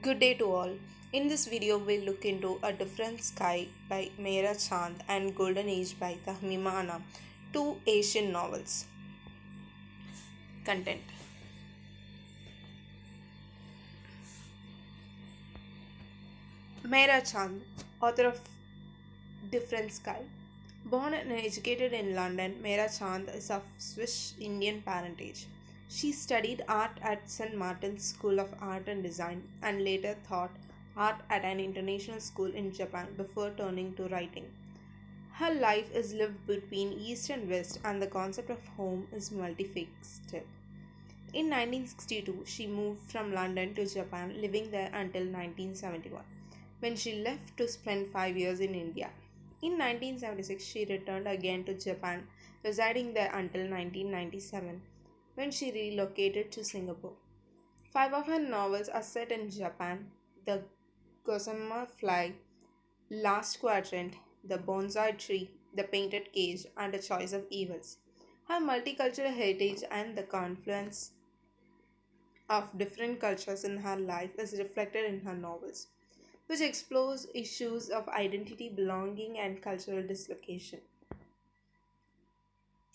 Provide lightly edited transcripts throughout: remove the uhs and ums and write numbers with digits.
Good day to all. In this video, we'll look into A Different Sky by Meira and Golden Age by Tahmima Anam, two Asian novels. Content. Meira Chand, author of Different Sky. Born and educated in London, Meira Chand is of Swiss Indian parentage. She studied art at St. Martin's School of Art and Design and later taught art at an international school in Japan before turning to writing. Her life is lived between East and West, and the concept of home is multifaceted. In 1962, she moved from London to Japan, living there until 1971, when she left to spend 5 years in India. In 1976, she returned again to Japan, residing there until 1997, when she relocated to Singapore. Five of her novels are set in Japan: The Gossamer Fly, Last Quadrant, The Bonsai Tree, The Painted Cage, and A Choice of Evils. Her multicultural heritage and the confluence of different cultures in her life is reflected in her novels, which explores issues of identity, belonging, and cultural dislocation.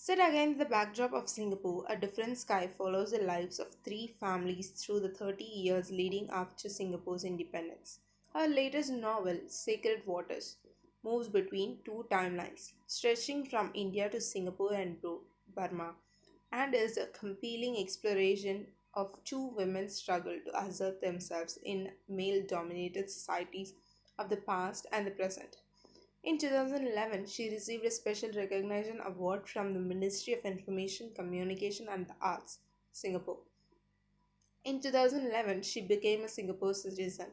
Set against the backdrop of Singapore, A Different Sky follows the lives of three families through the 30 years leading up to Singapore's independence. Her latest novel, Sacred Waters, moves between two timelines, stretching from India to Singapore and Burma, and is a compelling exploration of two women's struggle to assert themselves in male dominated societies of the past and the present. In 2011, she received a special recognition award from the Ministry of Information, Communication and the Arts, Singapore. In 2011, she became a Singapore citizen.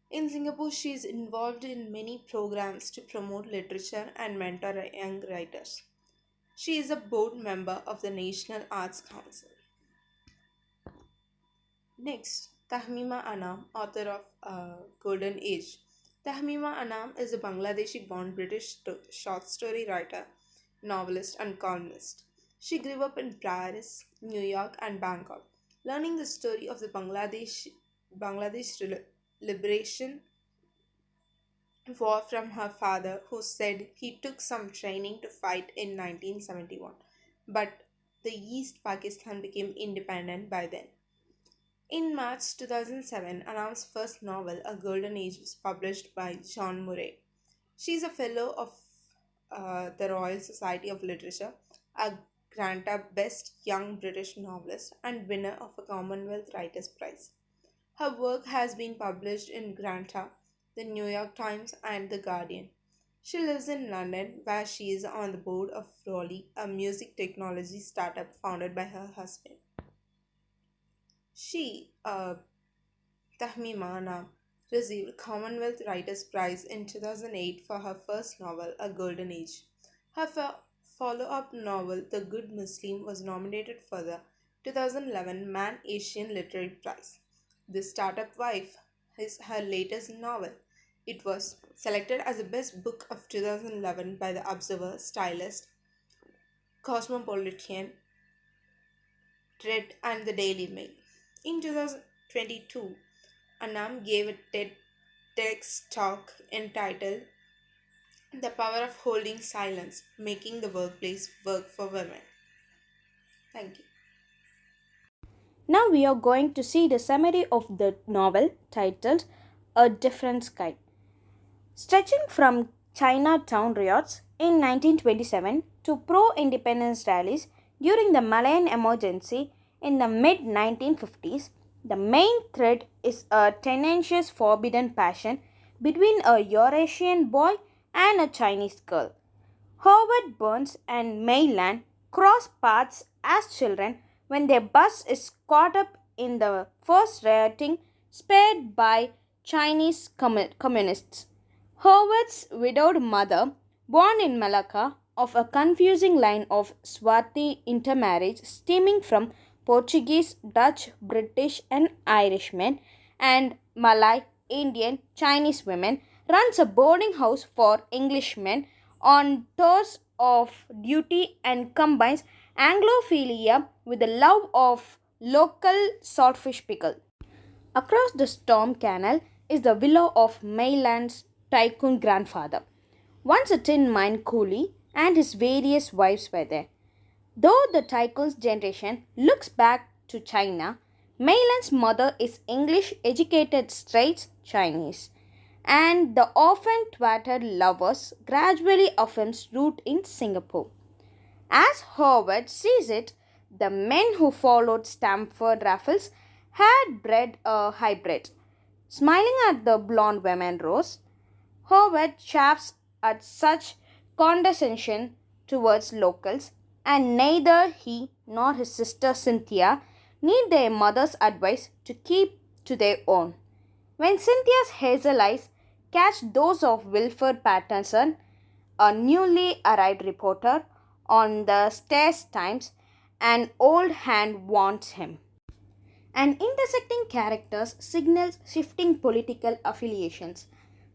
In Singapore, she is involved in many programs to promote literature and mentor young writers. She is a board member of the National Arts Council. Next, Tahmima Anam, author of Golden Age. Tahmima Anam is a Bangladeshi born British short story writer, novelist, and columnist. She grew up in Paris, New York, and Bangkok, learning the story of the Bangladesh liberation war from her father, who said he took some training to fight in 1971, but the East Pakistan became independent by then. In March 2007, Anam's first novel, A Golden Age, was published by John Murray. She is a fellow of the Royal Society of Literature, a Granta Best Young British Novelist, and winner of a Commonwealth Writers' Prize. Her work has been published in Granta, the New York Times, and The Guardian. She lives in London, where she is on the board of Rolly, a music technology startup founded by her husband. She, Tahmimana, received Commonwealth Writers' Prize in 2008 for her first novel, A Golden Age. Her follow-up novel, The Good Muslim, was nominated for the 2011 Man Asian Literary Prize. The Startup Wife is her latest novel. It was selected as the best book of 2011 by The Observer, Stylist, Cosmopolitan, Trade, and the Daily Mail. In 2022, Anam gave a TEDx talk entitled The Power of Holding Silence, Making the Workplace Work for Women. Thank you. Now we are going to see the summary of the novel titled A Different Sky. Stretching from Chinatown riots in 1927 to pro-independence rallies during the Malayan emergency in the mid-1950s, the main thread is a tenacious forbidden passion between a Eurasian boy and a Chinese girl. Howard Burns and Mayland cross paths as children when their bus is caught up in the first rioting spared by Chinese communists. Howard's widowed mother, born in Malacca, of a confusing line of Swathi intermarriage stemming from Portuguese, Dutch, British, and Irishmen, and Malay, Indian, Chinese women, runs a boarding house for Englishmen on tours of duty and combines Anglophilia with the love of local saltfish pickle. Across the storm canal is the villa of Mayland's tycoon grandfather. Once a tin mine coolie and his various wives were there. Though the tycoon's generation looks back to China, Mayland's mother is English educated straight Chinese, and the often twatted lovers gradually affirms root in Singapore. As Howard sees it, the men who followed Stamford Raffles had bred a hybrid. Smiling at the blonde women Rose, Howard chafes at such condescension towards locals, and neither he nor his sister Cynthia need their mother's advice to keep to their own. When Cynthia's hazel eyes catch those of Wilford Patterson, a newly arrived reporter on the Stairs Times, an old hand warns him. And intersecting characters signals shifting political affiliations.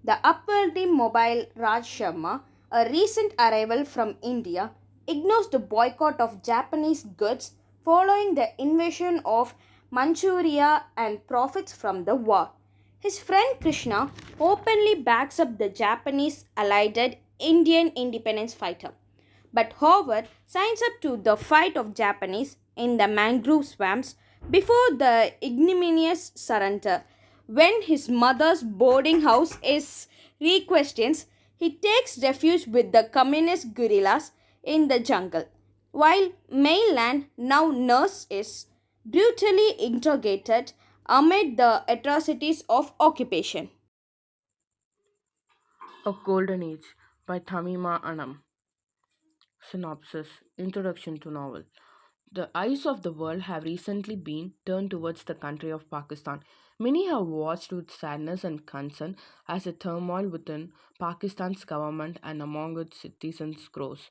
The upwardly mobile Raj Sharma, a recent arrival from India, ignores the boycott of Japanese goods following the invasion of Manchuria and profits from the war. His friend Krishna openly backs up the Japanese allied Indian independence fighter. But Howard signs up to the fight of Japanese in the mangrove swamps before the ignominious surrender. When his mother's boarding house is re-questioned, he takes refuge with the communist guerrillas in the jungle, while mainland now nurse is brutally interrogated amid the atrocities of occupation. A Golden Age by Tahmima Anam. Synopsis. Introduction to novel. The eyes of the world have recently been turned towards the country of Pakistan. Many have watched with sadness and concern as the turmoil within Pakistan's government and among its citizens grows.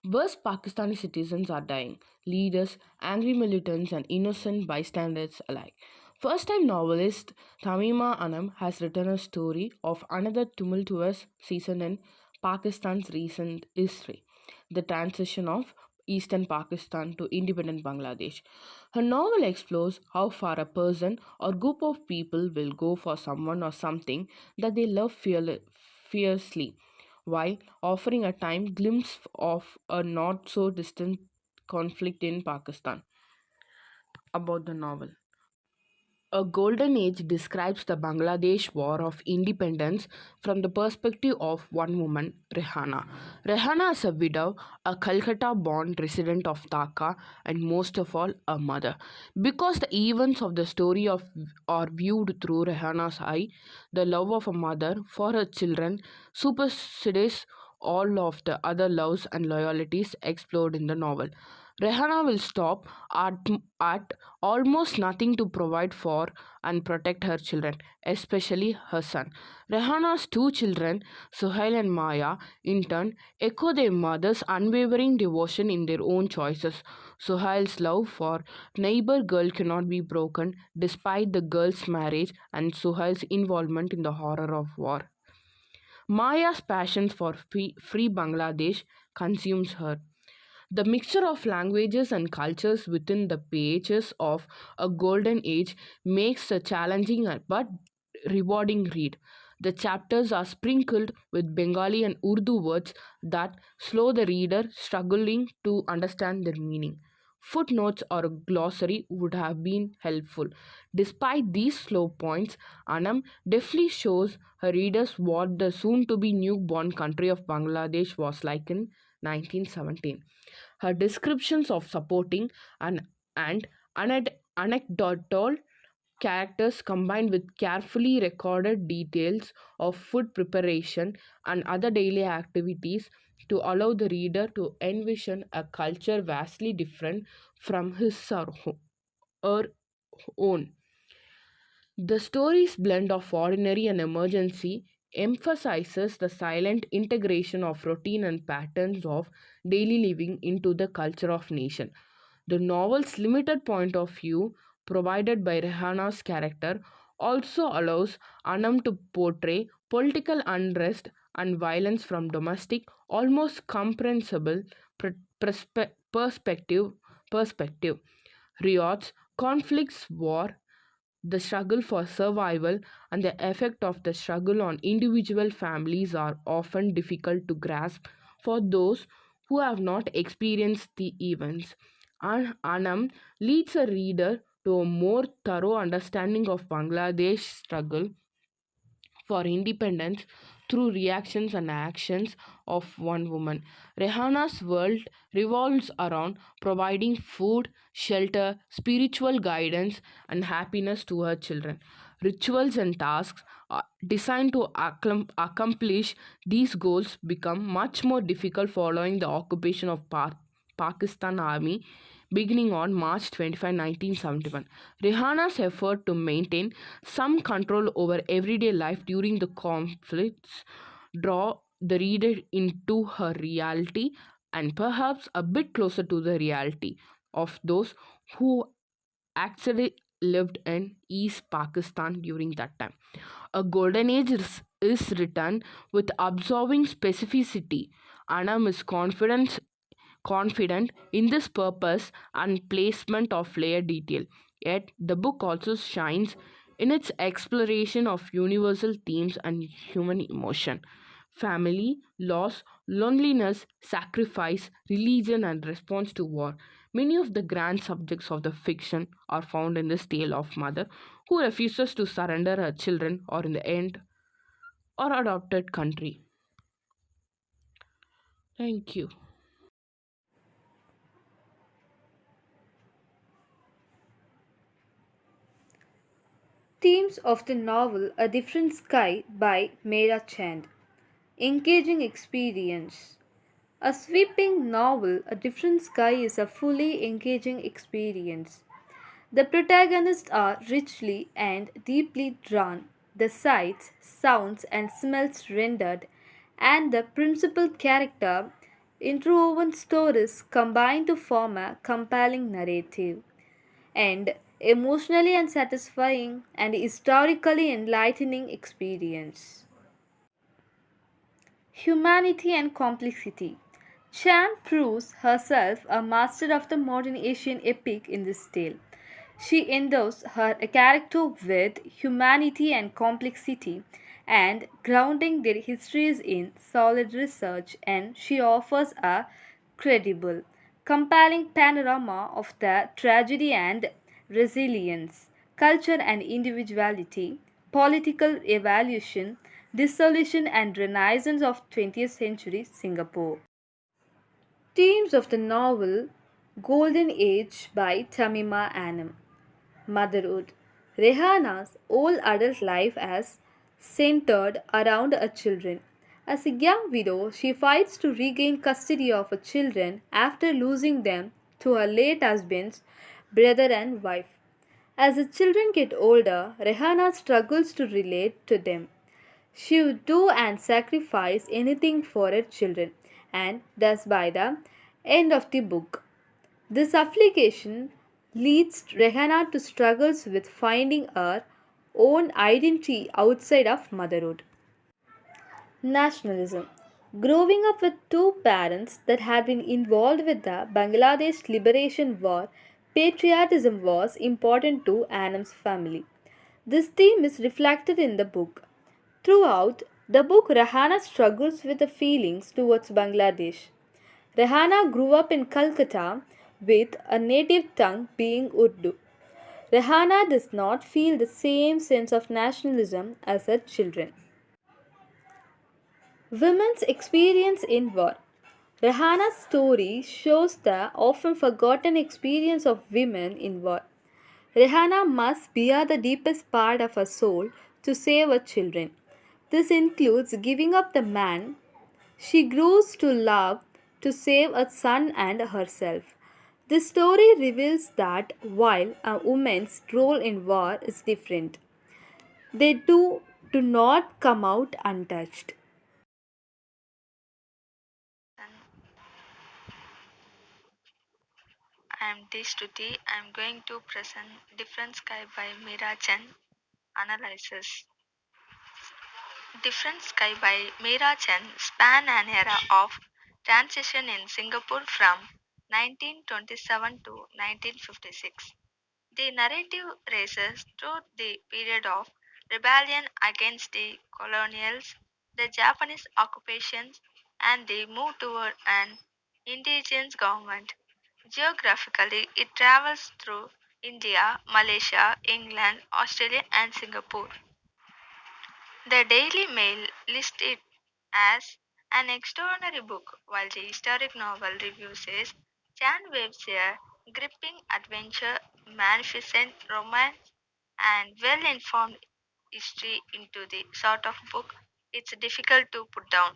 Worse, Pakistani citizens are dying, leaders, angry militants, and innocent bystanders alike. First time novelist Tamima Anam has written a story of another tumultuous season in Pakistan's recent history, the transition of eastern Pakistan to independent Bangladesh. Her novel explores how far a person or group of people will go for someone or something that they love fiercely, while offering a time glimpse of a not so distant conflict in Pakistan. About the novel. A Golden Age describes the Bangladesh War of Independence from the perspective of one woman, Rehana. Rehana is a widow, a Calcutta born resident of Dhaka, and most of all, a mother. Because the events of the story are viewed through Rehana's eye, the love of a mother for her children supersedes all of the other loves and loyalties explored in the novel. Rehana will stop at almost nothing to provide for and protect her children, especially her son. Rehana's two children, Suhail and Maya, in turn, echo their mother's unwavering devotion in their own choices. Suhail's love for neighbor girl cannot be broken despite the girl's marriage and Suhail's involvement in the horror of war. Maya's passion for free Bangladesh consumes her. The mixture of languages and cultures within the pages of a golden age makes a challenging but rewarding read. The chapters are sprinkled with Bengali and Urdu words that slow the reader struggling to understand their meaning. Footnotes or a glossary would have been helpful. Despite these slow points, Anam deftly shows her readers what the soon to be newborn country of Bangladesh was like in 1917. Her descriptions of supporting and anecdotal characters combined with carefully recorded details of food preparation and other daily activities to allow the reader to envision a culture vastly different from his or her own. The story's blend of ordinary and emergency emphasizes the silent integration of routine and patterns of daily living into the culture of nation. The novel's limited point of view, provided by Rehana's character, also allows Anam to portray political unrest and violence from domestic, almost comprehensible perspective. Riots, conflicts, war, The struggle for survival and the effect of the struggle on individual families are often difficult to grasp for those who have not experienced the events. Anam leads a reader to a more thorough understanding of Bangladesh's struggle for independence through reactions and actions of one woman. Rehana's world revolves around providing food, shelter, spiritual guidance, and happiness to her children. Rituals and tasks designed to accomplish these goals become much more difficult following the occupation of Pakistan Army beginning on March 25, 1971. Rehana's effort to maintain some control over everyday life during the conflicts draw the reader into her reality and perhaps a bit closer to the reality of those who actually lived in East Pakistan during that time. A golden age is written with absorbing specificity. Anam is confident in this purpose and placement of layer detail. Yet, the book also shines in its exploration of universal themes and human emotion: family, loss, loneliness, sacrifice, religion, and response to war. Many of the grand subjects of the fiction are found in this tale of mother who refuses to surrender her children or in the end or adopted country. Thank you. Themes of the novel A Different Sky by Meira. Engaging experience. A sweeping novel, A Different Sky is a fully engaging experience. The protagonists are richly and deeply drawn, the sights, sounds, and smells rendered, and the principal character interwoven stories combine to form a compelling narrative and emotionally unsatisfying and historically enlightening experience. Humanity and complexity. Chan proves herself a master of the modern Asian epic in this tale. She endows her character with humanity and complexity and grounding their histories in solid research, and she offers a credible, compelling panorama of the tragedy and resilience, culture and individuality, political evolution, dissolution and renaissance of 20th century Singapore. Themes of the novel Golden Age by Tahmima Anam. Motherhood. Rehana's all adult life is centered around her children. As a young widow, she fights to regain custody of her children after losing them to her late husband's brother and wife. As the children get older, Rehana struggles to relate to them. She would do and sacrifice anything for her children, and thus by the end of the book, this application leads Rehana to struggles with finding her own identity outside of motherhood. Nationalism. Growing up with two parents that had been involved with the Bangladesh Liberation War, patriotism was important to Anam's family. This theme is reflected in the book. Throughout the book, Rahana struggles with the feelings towards Bangladesh. Rahana grew up in Calcutta with a native tongue being Urdu. Rahana does not feel the same sense of nationalism as her children. Women's experience in war. Rahana's story shows the often forgotten experience of women in war. Rehana must bear the deepest part of her soul to save her children. This includes giving up the man she grows to love to save a son and herself. This story reveals that while a woman's role in war is different, they do not come out untouched. I'm Destuti. I'm going to present Different Sky by Meira Chen analysis. Different Sky by Meira Chen span an era of transition in Singapore from 1927 to 1956. The narrative races through the period of rebellion against the colonials, the Japanese occupations, and the move toward an indigenous government. Geographically, it travels through India, Malaysia, England, Australia, and Singapore. The Daily Mail lists it as an extraordinary book, while the historic novel review says Chan weaves a gripping adventure, magnificent romance, and well informed history into the sort of book it's difficult to put down.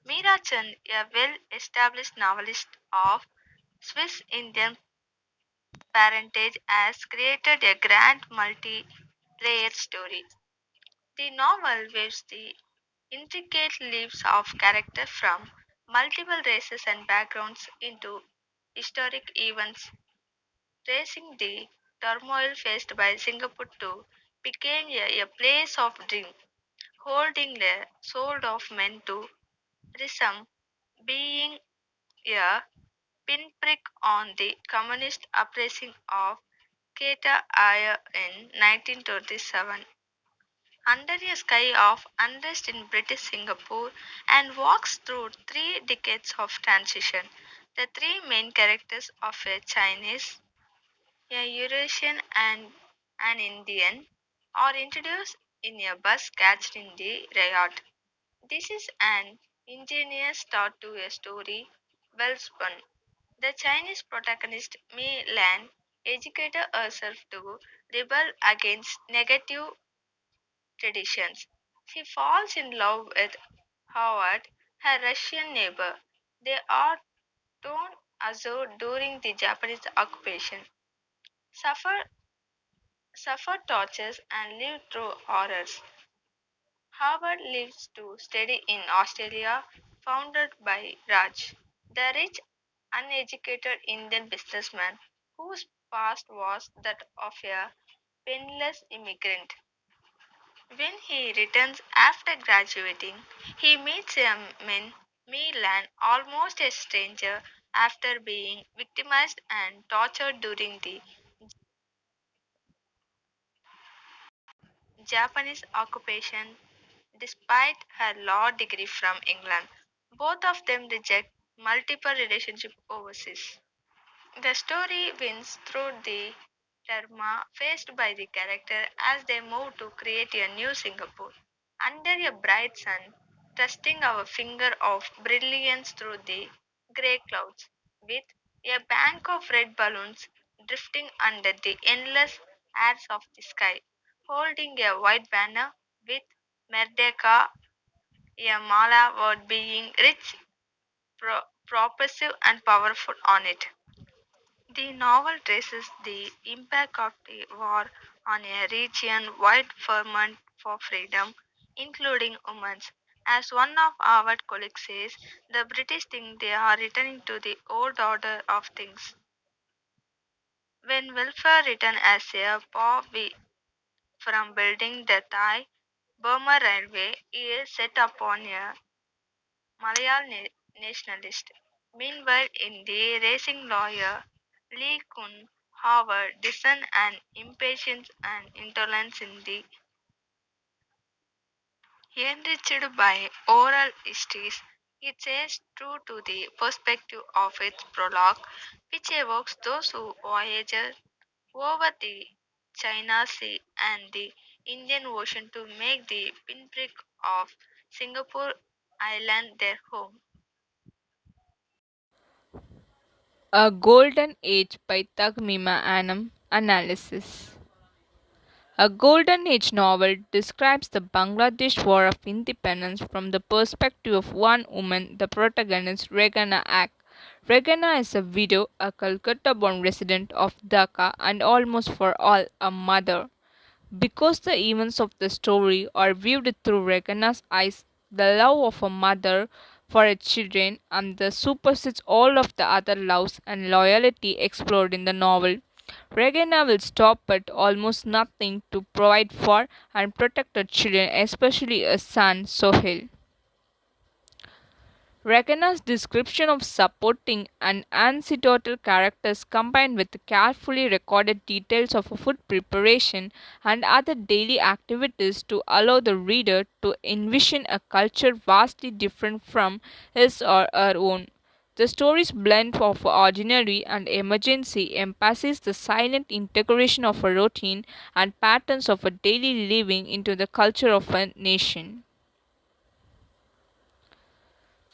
Meera Chand, a well established novelist of Swiss Indian parentage, has created a grand multi layered story. The novel weaves the intricate lives of characters from multiple races and backgrounds into historic events, tracing the turmoil faced by Singapore to became a place of dream, holding the soul of men to resume being a pinprick on the communist uprising of Keta Aya in 1927. Under a sky of unrest in British Singapore and walks through 3 decades of transition. The three main characters of a Chinese, a Eurasian, and an Indian are introduced in a bus catched in the riot. This is an ingenious start to a story well spun. The Chinese protagonist Mei Lan educated herself to rebel against negative traditions. She falls in love with Howard, her Russian neighbor. They are torn asunder during the Japanese occupation, suffer, suffer tortures, and live through horrors. Howard lives to study in Australia, founded by Raj, the rich, uneducated Indian businessman whose past was that of a penniless immigrant. When he returns after graduating, he meets a man, Milan, almost a stranger, after being victimized and tortured during the Japanese occupation despite her law degree from England. Both of them reject multiple relationships overseas. The story wins through the trauma faced by the character as they move to create a new Singapore. Under a bright sun, thrusting our finger of brilliance through the grey clouds, with a bank of red balloons drifting under the endless airs of the sky, holding a white banner with Merdeka, a mala word being rich, propulsive, and powerful on it. The novel traces the impact of the war on a region-wide ferment for freedom, including women's. As one of our colleagues says, the British think they are returning to the old order of things. When welfare returned as a paw from building the Thai Burma Railway, he is set upon a Malayalam nationalist. Meanwhile, in the racing lawyer, Lee Kun Howard dissent and impatience and intolerance in the enriched by oral histories. It says true to the perspective of its prologue, which evokes those who voyaged over the China Sea and the Indian Ocean to make the pinprick of Singapore Island their home. A Golden Age by Tahmima Anam Analysis. A Golden Age novel describes the Bangladesh War of Independence from the perspective of one woman, the protagonist Regana Ak. Regana is a widow, a Calcutta born resident of Dhaka, and almost for all a mother. Because the events of the story are viewed through Regana's eyes, the love of a mother for her children and the supersedes all of the other loves and loyalty explored in the novel. Regina will stop at almost nothing to provide for and protect her children, especially her son Sohail. Rekana's description of supporting and anecdotal characters combined with the carefully recorded details of food preparation and other daily activities to allow the reader to envision a culture vastly different from his or her own. The story's blend of ordinary and emergency emphasizes the silent integration of a routine and patterns of a daily living into the culture of a nation.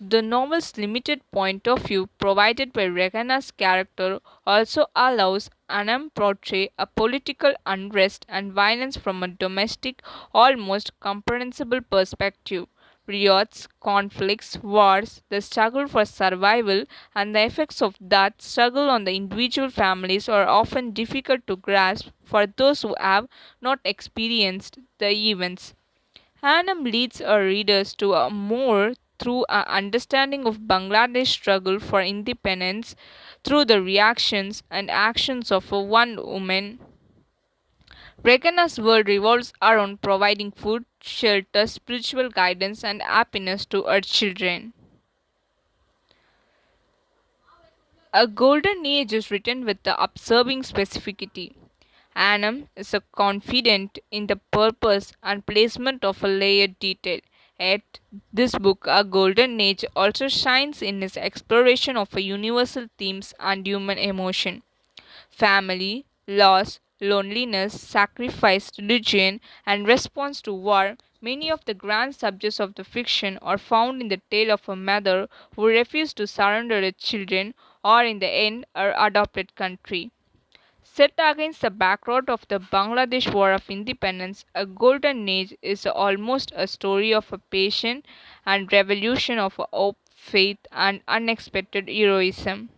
The novel's limited point of view provided by Regana's character also allows Anam portray a political unrest and violence from a domestic, almost comprehensible perspective. Riots, conflicts, wars, the struggle for survival, and the effects of that struggle on the individual families are often difficult to grasp for those who have not experienced the events. Anam leads our readers to a more through an understanding of Bangladesh's struggle for independence through the reactions and actions of a one woman. Regana's world revolves around providing food, shelter, spiritual guidance, and happiness to her children. A golden age is written with the observing specificity. Anam is a confident in the purpose and placement of a layered detail. Yet, this book, A Golden Age, also shines in its exploration of a universal themes and human emotion. Family, loss, loneliness, sacrifice, religion, and response to war. Many of the grand subjects of the fiction are found in the tale of a mother who refused to surrender her children, or in the end, her adopted country. Set against the backdrop of the Bangladesh War of Independence, A Golden Age is almost a story of a passion and revolution of hope, faith, and unexpected heroism.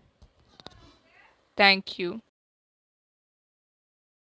Thank you.